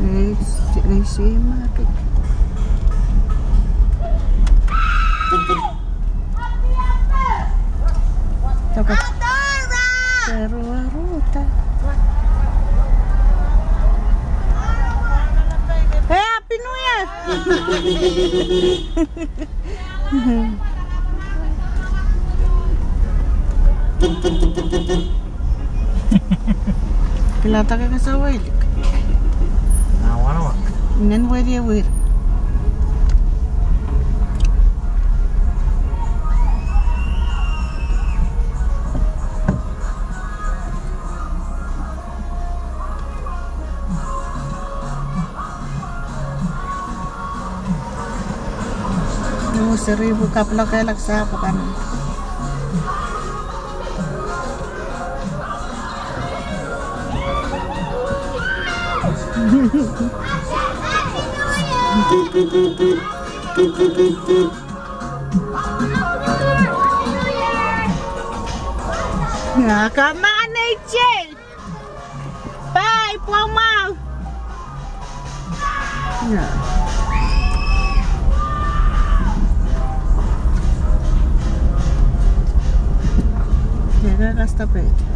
eso. Encima que... Toca. Seru ruta. Happy New Year! Kilata ka sa wailik. Nawa. Nan wadi wir. No, 1,000 kapla kay laksa pa kan. Nakamana Jel. Bye, Poma. No. Llega hasta pecho.